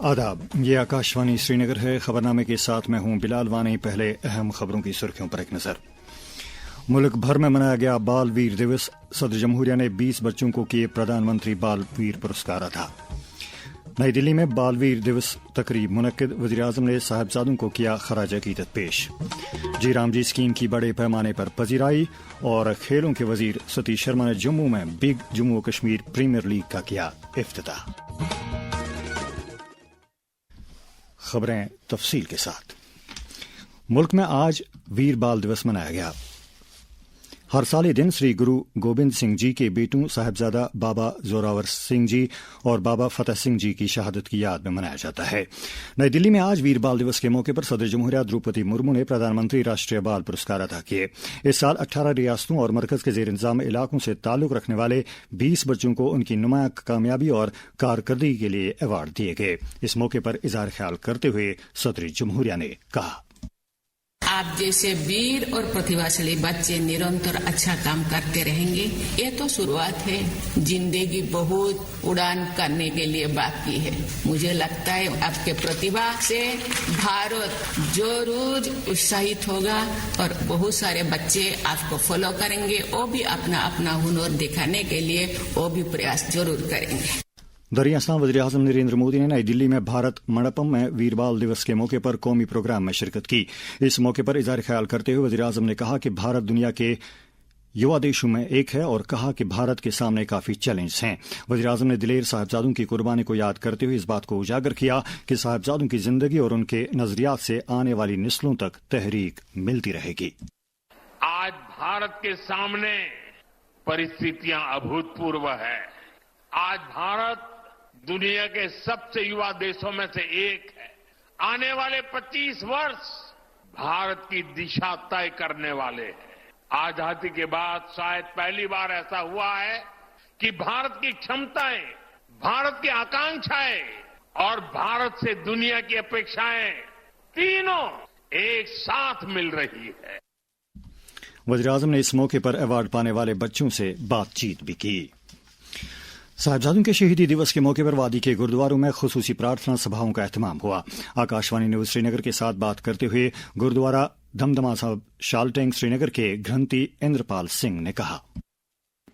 आदाब, ये आकाशवाणी श्रीनगर है। खबरनामे के साथ मैं हूं बिलाल वानी। पहले अहम खबरों की सुर्खियों पर एक नजर। मुल्क भर में मनाया गया बाल वीर दिवस। सदर जमहूरिया ने 20 बच्चों को किए प्रधानमंत्री बाल वीर पुरस्कार अता। नई दिल्ली में बाल वीर दिवस तकरीब मुनक्किद। वज़ीर-ए-आज़म ने साहिबजादों को किया खराज अकीदत पेश। जी राम जी स्कीम की बड़े पैमाने पर पजीराई। और खेलों के वजीर सतीश शर्मा ने जम्मू में big Jammu Kashmir premier league का किया इफ्तिताह। खबरें तफसील के साथ। मुल्क में आज वीर बाल दिवस मनाया गया। हर साल ये दिन श्री गुरु गोबिंद सिंह जी के बेटों साहिबजादा बाबा जोरावर सिंह जी और बाबा फतेह सिंह जी की शहादत की याद में मनाया जाता है। नई दिल्ली में आज वीर बाल दिवस के मौके पर सदर जमहूरिया द्रौपदी मुर्मू ने प्रधानमंत्री राष्ट्रीय बाल पुरस्कार अदा किए। इस साल 18 रियासतों और मरकज के जेर इंतजाम इलाकों से ताल्लुक रखने वाले 20 बच्चों को उनकी नुमाया कामयाबी और कारकर्दगी के लिए अवार्ड दिए गए। इस मौके पर इजहार ख्याल करते हुए सदर जमहूरिया ने कहा, आप जैसे वीर और प्रतिभाशाली बच्चे निरंतर अच्छा काम करते रहेंगे। ये तो शुरुआत है, जिंदगी बहुत उड़ान करने के लिए बाकी है। मुझे लगता है आपके प्रतिभा से भारत जरूर उत्साहित होगा और बहुत सारे बच्चे आपको फॉलो करेंगे। वो भी अपना अपना हुनर दिखाने के लिए वो भी प्रयास जरूर करेंगे। दरिया इस्लाम वज़ीर-ए-आज़म नरेंद्र मोदी ने नई दिल्ली में भारत मंडपम में वीर बाल दिवस के मौके पर कौमी प्रोग्राम में शिरकत की। इस मौके पर इज़हार ख्याल करते हुए वज़ीर-ए-आज़म ने कहा कि भारत दुनिया के युवा देशों में एक है और कहा कि भारत के सामने काफी चैलेंज हैं। वज़ीर-ए-आज़म ने दिलेर साहिबजादों की कुर्बानी को याद करते हुए इस बात को उजागर किया कि साहिबजादों की जिंदगी और उनके नजरियात से आने वाली नस्लों तक तहरीक मिलती रहेगी। आज भारत के सामने परिस्थितियां अभूतपूर्व है। आज भारत दुनिया के सबसे युवा देशों में से एक है। आने वाले 25 वर्ष भारत की दिशा तय करने वाले हैं। आजादी के बाद शायद पहली बार ऐसा हुआ है कि भारत की क्षमताएं, भारत की आकांक्षाएं और भारत से दुनिया की अपेक्षाएं तीनों एक साथ मिल रही है। वज़ीर-ए-आज़म ने इस मौके पर अवार्ड पाने वाले बच्चों से बातचीत भी की। साहिबजादों के शहीदी दिवस के मौके पर वादी के गुरुद्वारों में खुसूसी प्रार्थना सभाओं का एहतमाम हुआ। आकाशवाणी न्यूज श्रीनगर के साथ बात करते हुए गुरुद्वारा दमदमा साहब शालटेंग श्रीनगर के ग्रंथी इंद्रपाल सिंह ने कहा,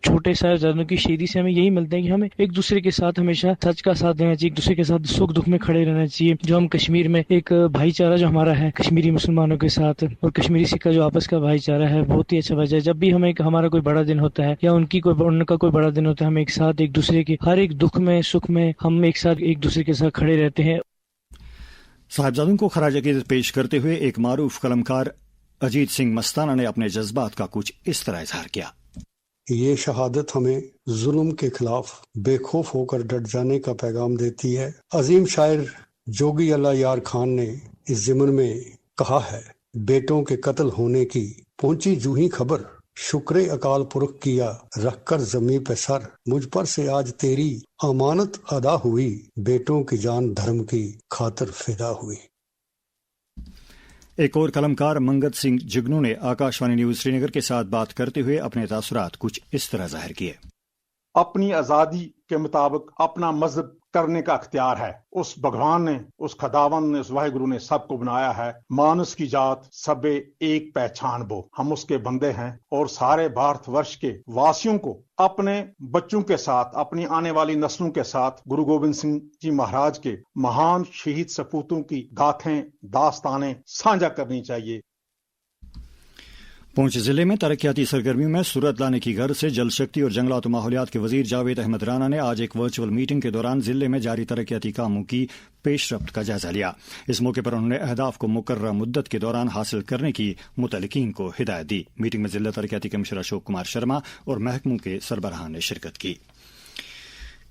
छोटे साहिबजादों की शहीदी से हमें यही मिलता है कि हमें एक दूसरे के साथ हमेशा सच का साथ देना चाहिए, एक दूसरे के साथ सुख दुख में खड़े रहना चाहिए। जो हम कश्मीर में एक भाईचारा जो हमारा है कश्मीरी मुसलमानों के साथ और कश्मीरी सिख का जो आपस का भाईचारा है, बहुत ही अच्छा भाईचारा। जब भी हमें हमारा कोई बड़ा दिन होता है या उनका कोई बड़ा दिन होता है, हम एक साथ एक दूसरे के हर एक दुख में सुख में हम एक साथ एक दूसरे के साथ खड़े रहते हैं। साहिबजादों को खराज अकीदत पेश करते हुए एक मारूफ कलमकार अजीत सिंह मस्ताना ने अपने जज्बात का कुछ इस तरह इजहार किया। ये शहादत हमें जुल्म के खिलाफ बेखौफ होकर डट जाने का पैगाम देती है। अजीम शायर जोगी अल्लाह यार खान ने इस ज़िमन में कहा है, बेटों के कत्ल होने की पहुंची जूही खबर, शुक्र अकाल पुरख किया रखकर जमी पे सर, मुझ पर से आज तेरी अमानत अदा हुई, बेटों की जान धर्म की खातिर फिदा हुई। एक और कलमकार मंगत सिंह जुगनू ने आकाशवाणी न्यूज श्रीनगर के साथ बात करते हुए अपने तासुरात कुछ इस तरह जाहिर किए। अपनी आजादी के मुताबिक अपना मजहब करने का अख्तियार है। उस भगवान ने, उस खुदावन ने, उस वाहिगुरु ने सबको बनाया है। मानुस की जात सबे एक पहचान बो, हम उसके बंदे हैं और सारे भारतवर्ष के वासियों को अपने बच्चों के साथ, अपनी आने वाली नस्लों के साथ गुरु गोबिंद सिंह जी महाराज के महान शहीद सपूतों की गाथें, दास्तानें साझा करनी चाहिए। पुंछ जिले में तरक्याती सरगर्मियों में सूरत लाने की गर्ज से जल शक्ति और जंगलात माहौलियात के वजीर जावेद अहमद राना ने आज एक वर्चुअल मीटिंग के दौरान जिले में जारी तरक्याती कामों की पेशरफ्त का जायजा लिया। इस मौके पर उन्होंने अहदाफ को मुकर्रर मुद्दत के दौरान हासिल करने की मुतल्लिकीन को हिदायत दी। मीटिंग में जिला तरक्याती कमिश्नर अशोक कुमार शर्मा और महकमों के सरबराहान ने शिरकत की।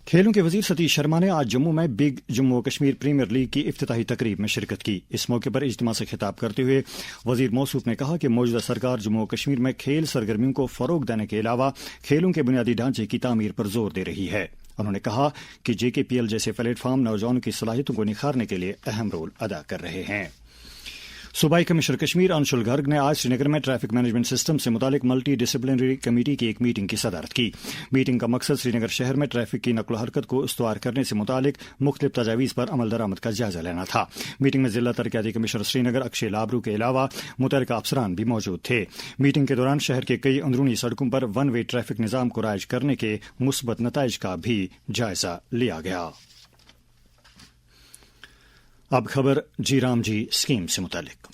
खेलों के वजीर सतीश शर्मा ने आज जम्मू में big Jammu Kashmir premier league की इफ्तिताही तकरीब में शिरकत की। इस मौके पर इज्तिमा से खिताब करते हुए वजीर मौसूफ ने कहा कि मौजूदा सरकार जम्मू कश्मीर में खेल सरगर्मियों को फरोग देने के अलावा खेलों के बुनियादी ढांचे की तामीर पर जोर दे रही है। उन्होंने कहा कि JKPL जैसे प्लेटफॉर्म नौजवानों की सलाहियतों को निखारने के लिए अहम रोल अदा कर रहे हैं। सूबाई कमिश्नर कश्मीर अंशुल गर्ग ने आज श्रीनगर में ट्रैफिक मैनेजमेंट सिस्टम से मुतालिक मल्टी डिसिप्लिनरी कमेटी की एक मीटिंग की सदारत की। मीटिंग का मकसद श्रीनगर शहर में ट्रैफिक की नकलो हरकत को इस्तवार करने से मुतालिक मुख्तलिफ तजावीज़ पर अमल दरामद का जायजा लेना था। मीटिंग में जिला तरक्याती कमिश्नर श्रीनगर अक्षय लाबरू के अलावा मुतल्लिका अफसरान भी मौजूद थे। मीटिंग के दौरान शहर के कई अंदरूनी सड़कों पर वन वे ट्रैफिक निज़ाम को राइज करने के मुस्बत नताइज का भी जायजा लिया गया। अब खबर जी राम जी स्कीम से मुतालिक।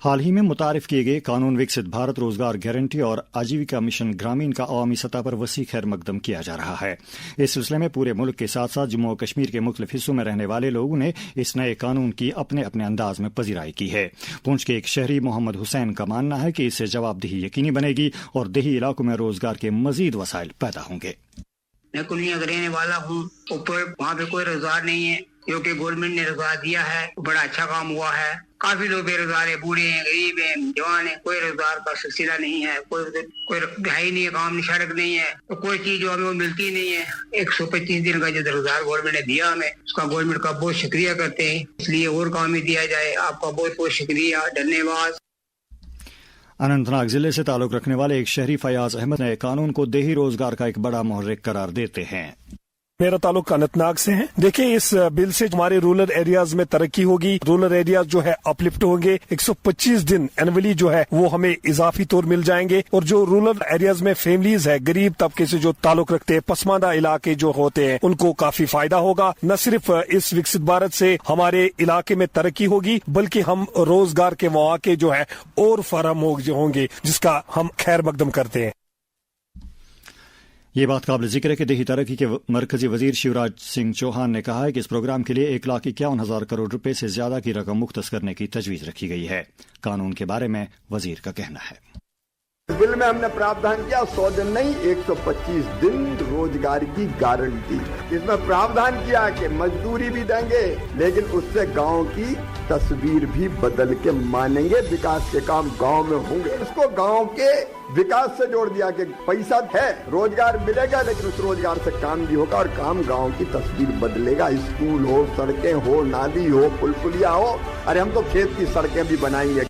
हाल ही में मुतारिफ किए गए कानून विकसित भारत रोजगार गारंटी और आजीविका मिशन ग्रामीण का अवामी सतह पर वसी खैर मकदम किया जा रहा है। इस सिलसिले में पूरे मुल्क के साथ साथ जम्मू और कश्मीर के मुख्तलिफ हिस्सों में रहने वाले लोगों ने इस नए कानून की अपने अपने अंदाज में पजीराई की है। पुंछ के एक शहरी मोहम्मद हुसैन का मानना है कि इससे जवाबदेही यकीनी बनेगी और देही इलाकों में रोजगार के मजीद वसाइल पैदा होंगे। मैं कुलिया रहने वाला हूँ, ऊपर वहाँ पे कोई रोजगार नहीं है, क्योंकि गवर्नमेंट ने रोजगार दिया है, बड़ा अच्छा काम हुआ है। काफी लोग बेरोजगार है, बूढ़े हैं, गरीब हैं, जवान हैं, कोई रोजगार का सिलसिला नहीं है, कोई है ही नहीं है, काम सड़क नहीं है, तो कोई चीज जो हमें वो मिलती नहीं है। 125 दिन का जो रोजगार गवर्नमेंट ने दिया हमें, उसका गवर्नमेंट का बहुत शुक्रिया करते हैं, इसलिए और काम ही दिया जाए। आपका बहुत बहुत शुक्रिया, धन्यवाद। अनंतनाग जिले से ताल्लुक रखने वाले एक शहरी फयाज अहमद नए कानून को देही रोजगार का एक बड़ा मुहर्रिक करार देते हैं। मेरा ताल्लुक अनंतनाग से है। देखिए, इस बिल से हमारे रूरल एरियाज में तरक्की होगी, रूरल एरियाज जो है अपलिफ्ट होंगे। 125 दिन एनुअली जो है वो हमें इजाफी तौर मिल जाएंगे, और जो रूरल एरियाज में फैमिलीज है, गरीब तबके से जो ताल्लुक रखते हैं, पसमानदा इलाके जो होते हैं, उनको काफी फायदा होगा। न सिर्फ इस विकसित भारत से हमारे इलाके में तरक्की होगी, बल्कि हम रोजगार के मौके जो है और फराहम होंगे, जिसका हम खैर मकदम करते हैं। ये बात काबिल जिक्र है कि देही तरक्की के मरकजी वजीर शिवराज सिंह चौहान ने कहा है कि इस प्रोग्राम के लिए 1,51,000 करोड़ रुपए से ज्यादा की रकम मुख्तस करने की तजवीज रखी गई है। कानून के बारे में वजीर का कहना है, इस बिल में हमने प्रावधान किया 100 दिन नहीं 125 दिन रोजगार की गारंटी। इसमें प्रावधान किया कि मजदूरी भी देंगे, लेकिन उससे गांव की तस्वीर भी बदल के मानेंगे, विकास के काम गांव में होंगे। इसको गांव के विकास से जोड़ दिया कि पैसा है, रोजगार मिलेगा, लेकिन उस रोजगार से काम भी होगा और काम गांव की तस्वीर बदलेगा। स्कूल हो, सड़कें हो, नाली हो, पुल पुलिया हो, अरे हम तो खेत की सड़कें भी बनाएंगे।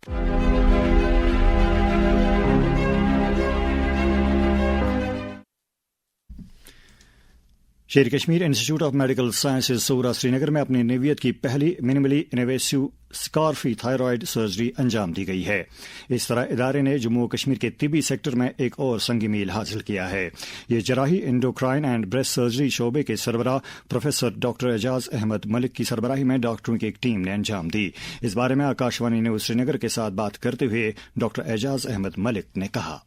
Sher Kashmir institute of medical sciences Soura Srinagar में अपनी नवीयत की पहली minimally invasive scar free thyroid surgery अंजाम दी गई है। इस तरह इदारे ने जम्मू कश्मीर के तिबी सेक्टर में एक और संगी मील हासिल किया है। ये जराही एंडोक्राइन एंड ब्रेस्ट सर्जरी शोबे के सरबराह प्रोफेसर डॉक्टर एजाज अहमद मलिक की सरबराही में डॉक्टरों की एक टीम ने अंजाम दी। इस बारे में आकाशवाणी न्यूज श्रीनगर के साथ बात करते हुए डॉक्टर एजाज अहमद मलिक ने कहा,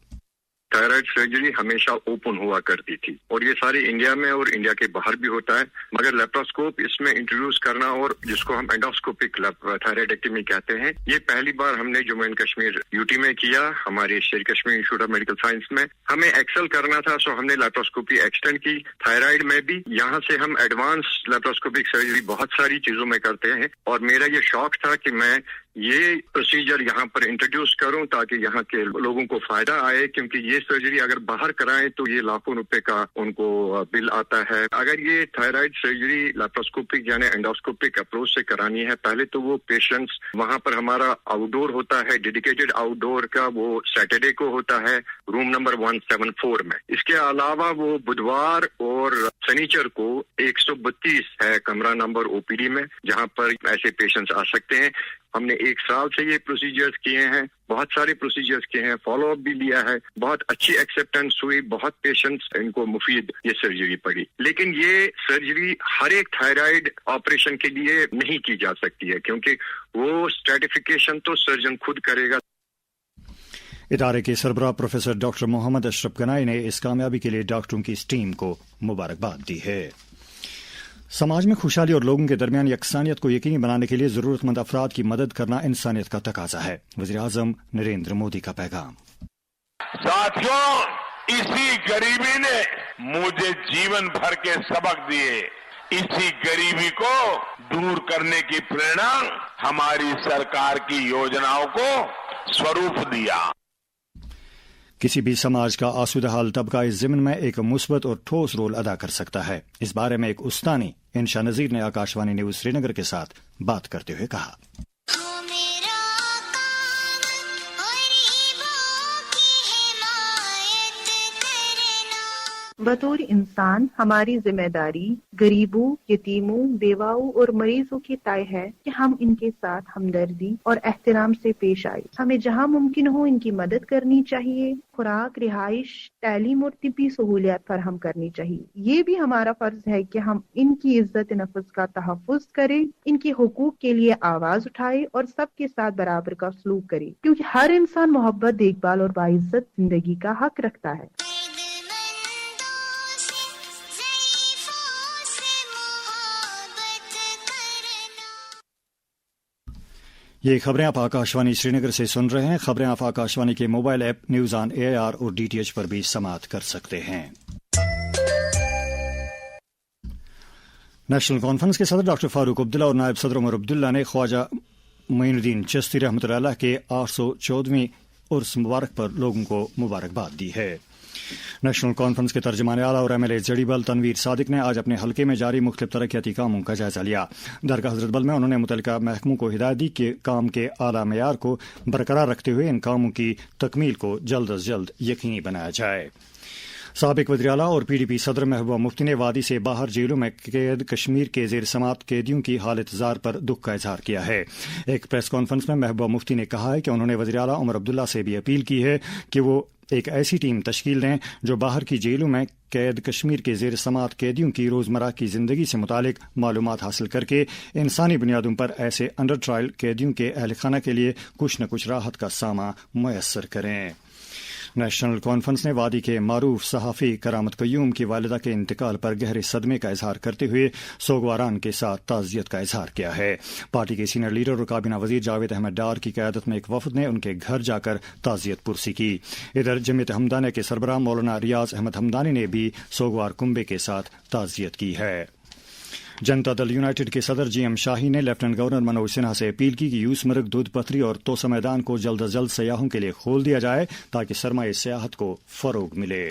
थायराइड सर्जरी हमेशा ओपन हुआ करती थी और ये सारे इंडिया में और इंडिया के बाहर भी होता है, मगर लेप्रोस्कोप इसमें इंट्रोड्यूस करना और जिसको हम एंडोस्कोपिक थायराइडेक्टमी कहते हैं, ये पहली बार हमने जम्मू एंड कश्मीर यूटी में किया, हमारे शेर Kashmir institute of medical science में। हमें एक्सेल करना था, सो हमने लेप्रोस्कोपी एक्सटेंड की थायराइड में भी। यहाँ से हम एडवांस लेप्रोस्कोपिक सर्जरी बहुत सारी चीजों में करते हैं और मेरा ये शौक था कि मैं ये प्रोसीजर यहाँ पर इंट्रोड्यूस करूं ताकि यहाँ के लोगों को फायदा आए, क्योंकि ये सर्जरी अगर बाहर कराएं तो ये लाखों रुपए का उनको बिल आता है। अगर ये थायराइड सर्जरी लेप्रोस्कोपिक यानी एंडोस्कोपिक अप्रोच से करानी है, पहले तो वो पेशेंट्स वहाँ पर हमारा आउटडोर होता है, डेडिकेटेड आउटडोर का, वो सैटरडे को होता है रूम नंबर 174 में। इसके अलावा वो बुधवार और शनिचर को 132 है कमरा नंबर ओपीडी में, जहाँ पर ऐसे पेशेंट्स आ सकते हैं। हमने 1 साल से ये प्रोसीजर्स किए हैं, बहुत सारे प्रोसीजर्स किए हैं, फॉलो अप भी लिया है, बहुत अच्छी एक्सेप्टेंस हुई, बहुत पेशेंट्स इनको मुफीद ये सर्जरी पड़ी। लेकिन ये सर्जरी हर एक थायराइड ऑपरेशन के लिए नहीं की जा सकती है, क्योंकि वो स्ट्रेटिफिकेशन तो सर्जन खुद करेगा। इदारे के सरबराह प्रोफेसर डॉक्टर मोहम्मद अशरफ गनाई ने इस कामयाबी के लिए डॉक्टरों की इस टीम को मुबारकबाद दी है। समाज में खुशहाली और लोगों के दरमियान यकसानियत को यकीनी बनाने के लिए जरूरतमंद अफराद की मदद करना इंसानियत का तकाजा है। वज़ीर आज़म नरेंद्र मोदी का पैगाम। साथियों, इसी गरीबी ने मुझे जीवन भर के सबक दिए। इसी गरीबी को दूर करने की प्रेरणा हमारी सरकार की योजनाओं को स्वरूप दिया। किसी भी समाज का आसूदा हाल तबका इस ज़िम्न में एक मुस्बत और ठोस रोल अदा कर सकता है। इस बारे में एक उस्तानी इंशा नज़ीर ने आकाशवाणी न्यूज़ श्रीनगर के साथ बात करते हुए कहा। बतौर इंसान हमारी जिम्मेदारी गरीबों, यतीमों, बेवाओं और मरीजों की तय है कि हम इनके साथ हमदर्दी और एहतराम से पेश आए। हमें जहां मुमकिन हो इनकी मदद करनी चाहिए। खुराक, रिहाइश, तालीम और तिब्बी सहूलियात फराहम करनी चाहिए। ये भी हमारा फर्ज है कि हम इनकी इज्जत नफ्स का तहफ़्फ़ुज़ करें, इनके हुकूक के लिए आवाज उठाए और सबके साथ बराबर का सलूक करें, क्योंकि हर इंसान मोहब्बत, देखभाल और बाइज्जत जिंदगी का हक रखता है। ये खबरें आप आकाशवाणी श्रीनगर से सुन रहे हैं। खबरें आप आकाशवाणी के mobile app news on AIR और DTH पर भी समाअत कर सकते हैं। नेशनल कॉन्फ्रेंस के सदर डॉक्टर फारूक अब्दुल्ला और नायब सदर उमर अब्दुल्ला ने ख्वाजा मोइनुद्दीन चिश्ती रहमतुल्लाह के 814वीं उर्स मुबारक पर लोगों को मुबारकबाद दी है। नेशनल कॉन्फ्रेंस के तर्जमान आला और MLA जड़ीबल तनवीर सादिक ने आज अपने हलके में जारी मुख्तलिफ तरक्याती कामों का जायजा लिया। दरगाह हजरत बल में उन्होंने मुतल्लिका महकमों को हिदायत दी कि काम के आला मेयार को बरकरार रखते हुए इन कामों की तकमील को जल्द अज जल्द यकीनी बनाया जाए। साबिक वज़ीर आला और PDP सदर महबूबा मुफ्ती ने वादी से बाहर जेलों में कैद कश्मीर के ज़ेर समात कैदियों की हालत ज़ार पर दुख का इजहार किया है। एक प्रेस कॉन्फ्रेंस में महबूबा मुफ्ती ने कहा है कि उन्होंने वज़ीर आला उमर अब्दुल्ला से भी अपील की है कि वो एक ऐसी टीम तश्कील दें जो बाहर की जेलों में कैद कश्मीर के ज़ेर समात कैदियों की रोज़मर्रा की ज़िंदगी से मुतालिक मालूमात हासिल करके इंसानी बुनियादों पर ऐसे अंडर ट्रायल कैदियों के अहल खाना के लिए कुछ न कुछ राहत का सामा मुयस्सर करें। नेशनल कॉन्फ्रेंस ने वादी के मारूफ सहाफ़ी करामत कय्यूम की वालिदा के इंतकाल पर गहरे सदमे का इजहार करते हुए सोगवारान के साथ ताज़ियत का इजहार किया है। पार्टी के सीनियर लीडर और काबीना वजीर जावेद अहमद डार की क़यादत में एक वफद ने उनके घर जाकर ताज़ियत पुरसी की। इधर जमीयत हमदानी के सरबराह मौलाना रियाज अहमद हमदानी ने भी सोगवार कुंबे के साथ ताज़ियत की है। जनता दल यूनाइटेड के सदर GM शाही ने लेफ्टिनेंट गवर्नर मनोज सिन्हा से अपील की कि यूसमर्ग, दूध पथरी और तोसा मैदान को जल्द अज जल्द सयाहों के लिए खोल दिया जाए ताकि सरमाए सियाहत को फरोग मिले।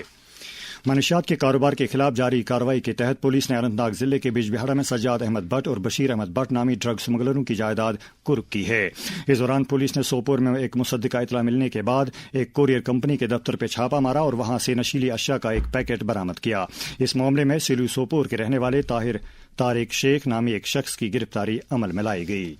मनशियात के कारोबार के खिलाफ जारी कार्रवाई के तहत पुलिस ने अनंतनाग जिले के बिजबिहाड़ा में सज्जाद अहमद भट्ट और बशीर अहमद भट्ट नामी ड्रग स्मगलरों की जायदाद कुर्क की है। इस दौरान पुलिस ने सोपोर में एक मुसद्दिका इतला मिलने के बाद एक कोरियर कंपनी के दफ्तर पर छापा मारा और वहां से नशीली अशिया का एक पैकेट बरामद किया। इस मामले में सिलू सोपोर के रहने वाले तारिक शेख नामी एक शख्स की गिरफ्तारी अमल में लाई गई।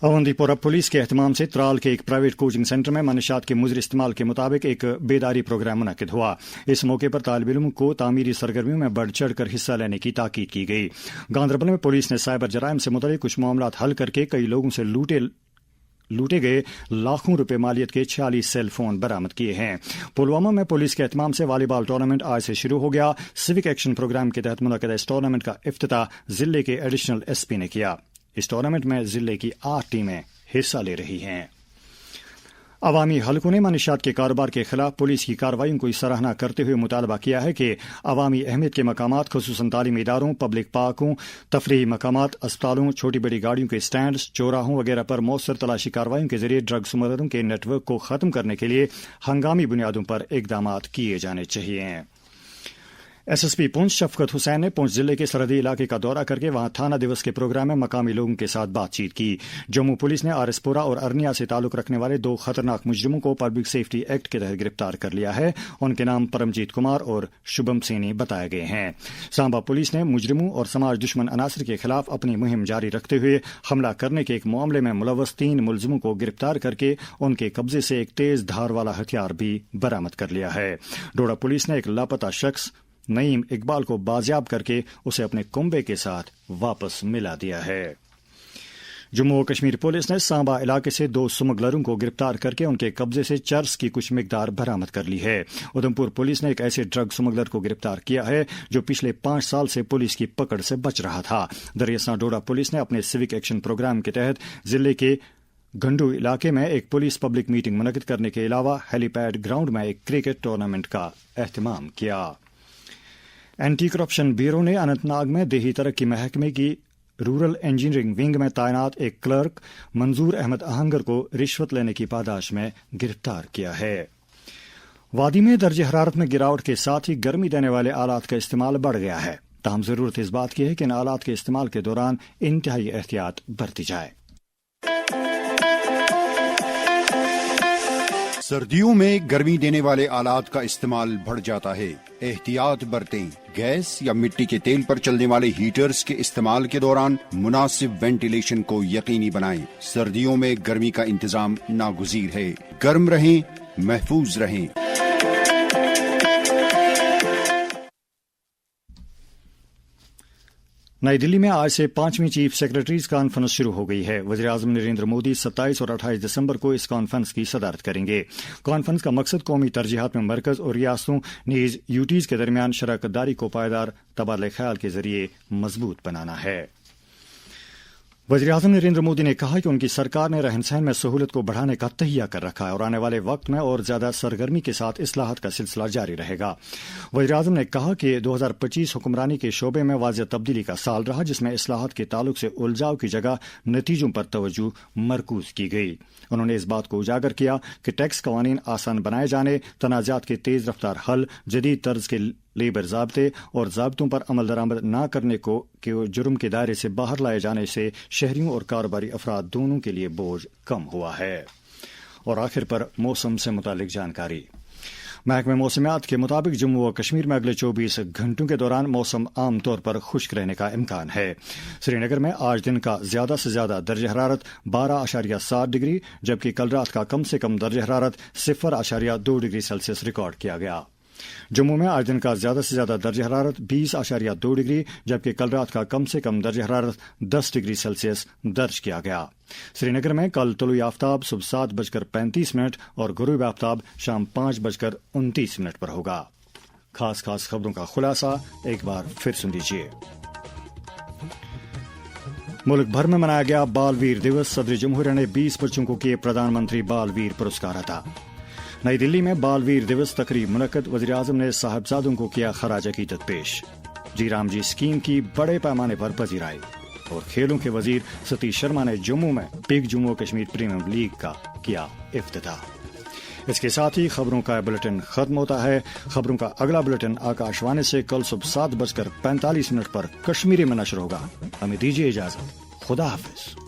अवंतीपोरा पुलिस के एहतमाम से त्राल के एक प्राइवेट कोचिंग सेंटर में मनशियात के मुज़र इस्तेमाल के मुताबिक एक बेदारी प्रोग्राम मुनक़िद हुआ। इस मौके पर तालिब इल्म को तामीरी सरगर्मियों में बढ़ चढ़ कर हिस्सा लेने की ताकीद की गई। गांधरबल में पुलिस ने साइबर जराइम से मुतल्लिक़ कुछ मामलात हल करके कई लोगों से लूटे गए लाखों रुपए मालियत के 46 सेल फोन बरामद किए हैं। पुलवामा में पुलिस के एहतमाम से वॉलीबॉल टूर्नामेंट आज से शुरू हो गया। सिविक एक्शन प्रोग्राम के तहत मुनक़िद इस टूर्नामेंट का इफ्तिताह जिले के एडिशनल SP ने किया। इस टूर्नामेंट में जिले की 8 टीमें हिस्सा ले रही हैं। अवामी हलकों ने मनशियात के कारोबार के खिलाफ पुलिस की कार्रवाइयों को सराहना करते हुए मुतालबा किया है कि अवामी अहमियत के मकामात खुसूसन तालीमी इदारों, पब्लिक पार्कों, तफरीही मकामात, अस्पतालों, छोटी बड़ी गाड़ियों के स्टैंड, चौराहों वगैरह पर मौसर तलाशी कार्रवाइयों के जरिए ड्रग स्मगलरों के नेटवर्क को खत्म करने के लिए हंगामी बुनियादों पर इकदामात किए जाने चाहिए। SSP पुंछ शफकत हुसैन ने पुंछ जिले के सरहदी इलाके का दौरा करके वहां थाना दिवस के प्रोग्राम में मकामी लोगों के साथ बातचीत की। जम्मू पुलिस ने आरएसपुरा और अरनिया से ताल्लुक रखने वाले 2 खतरनाक मुजरिमों को पब्लिक सेफ्टी एक्ट के तहत गिरफ्तार कर लिया है। उनके नाम परमजीत कुमार और शुभम सैनी बताए गए हैं। सांबा पुलिस ने मुजरिमों और समाज दुश्मन अनासर के खिलाफ अपनी मुहिम जारी रखते हुए हमला करने के एक मामले में मुलव्वस 3 मुलजिमों को गिरफ्तार करके उनके कब्जे से एक तेज धार वाला हथियार भी बरामद कर लिया है। डोडा पुलिस ने एक लापता शख्स नईम इकबाल को बाजियाब करके उसे अपने कुंबे के साथ वापस मिला दिया है। जम्मू और कश्मीर पुलिस ने सांबा इलाके से 2 स्मगलरों को गिरफ्तार करके उनके कब्जे से चर्स की कुछ मिकदार बरामद कर ली है। उधमपुर पुलिस ने एक ऐसे ड्रग स्मगलर को गिरफ्तार किया है जो पिछले 5 साल से पुलिस की पकड़ से बच रहा था। दरियासना डोडा पुलिस ने अपने सिविक एक्शन प्रोग्राम के तहत जिले के गंडू इलाके में एक पुलिस पब्लिक मीटिंग मुनक़िद करने के अलावा हेलीपैड ग्राउंड में एक क्रिकेट टूर्नामेंट का एहतमाम किया। एंटी करप्शन ब्यूरो ने अनंतनाग में देही तरक्की महकमे की रूरल इंजीनियरिंग विंग में तैनात एक क्लर्क मंजूर अहमद आहंगर को रिश्वत लेने की पादाश में गिरफ्तार किया है। वादी में दर्जे हरारत में गिरावट के साथ ही गर्मी देने वाले आलात का इस्तेमाल बढ़ गया है। ताहम जरूरत इस बात की है कि इन आलात के इस्तेमाल के दौरान इंतहाई एहतियात बरती जाए। सर्दियों में गर्मी देने वाले आलात का इस्तेमाल बढ़ जाता है, एहतियात बरतें। गैस या मिट्टी के तेल पर चलने वाले हीटर्स के इस्तेमाल के दौरान मुनासिब वेंटिलेशन को यकीनी बनाएं। सर्दियों में गर्मी का इंतजाम नागुज़ीर है। गर्म रहें, महफूज रहें। नई दिल्ली में आज से 5वीं चीफ सेक्रेटरीज कॉन्फ्रेंस शुरू हो गई है। वज़ीर-ए-आज़म नरेंद्र मोदी 27 और 28 दिसंबर को इस कॉन्फ्रेंस की सदारत करेंगे। कॉन्फ्रेंस का मकसद कौमी तरजीहात में मरकज और रियासतों नीज यूटीज के दरमियान शराकतदारी को पायदार तबादले ख्याल के जरिए मजबूत बनाना है। वज़ीर-ए-आज़म नरेंद्र मोदी ने कहा कि उनकी सरकार ने रहन सहन में सहूलत को बढ़ाने का तहिया कर रखा है और आने वाले वक्त में और ज्यादा सरगर्मी के साथ इस्लाहात का सिलसिला जारी रहेगा। वज़ीर-ए-आज़म ने कहा कि 2025 हुक्मरानी के शोबे में वाज़ेह तब्दीली का साल रहा, जिसमें इस्लाहात के ताल्लुक से उलझाव की जगह नतीजों पर तवज्जो मरकूज की गई। उन्होंने इस बात को उजागर किया कि टैक्स कवानीन आसान बनाए जाने, तनाज़ात के तेज रफ्तार हल, जदीद तर्ज के लेबर ज़ाब्ते और ज़ाब्तों पर अमल दरामद न करने को जुर्म के दायरे से बाहर लाए जाने से शहरियों और कारोबारी अफराद दोनों के लिए बोझ कम हुआ है। और आखिर पर मौसम से मुतालिक जानकारी। महकमे मौसमियात के मुताबिक जम्मू व कश्मीर में अगले 24 घंटों के दौरान मौसम आम तौर पर खुश्क रहने का इम्कान है। श्रीनगर में आज दिन का ज्यादा से ज्यादा दर्ज हरारत 12.7 डिग्री, जबकि कल रात का कम से कम दर्ज हरारत 0.2 डिग्री सेल्सियस रिकॉर्ड किया गया। जम्मू में आज दिन का ज्यादा से ज्यादा दर्ज हरारत 20.2 डिग्री, जबकि कल रात का कम से कम दर्ज हरारत 10 डिग्री सेल्सियस दर्ज किया गया। श्रीनगर में कल तुलुई आफ्ताब सुबह 7:35 और गुरूब आफ्ताब शाम 5:29 पर होगा। खास खास खबरों का खुलासा एक बार फिर सुन लीजिए। मुल्क भर में मनाया गया बाल वीर दिवस। सदर जमहूरिया ने 20 बच्चों को किए प्रधानमंत्री बाल वीर पुरस्कार अता। नई दिल्ली में बाल वीर दिवस तकरीब मुनक्कद। वज़ीर-ए-आज़म ने साहबजादों को किया खराज अकीदत पेश। जी राम जी स्कीम की बड़े पैमाने पर पजीराई। और खेलों के वजीर सतीश शर्मा ने जम्मू में big Jammu Kashmir premier league का किया इफ्तिताह। इसके साथ ही खबरों का बुलेटिन खत्म होता है। खबरों का अगला बुलेटिन आकाशवाणी से कल सुबह 7:45 पर कश्मीरी में नशर होगा। हमें दीजिए इजाजत। खुदा हाफिज।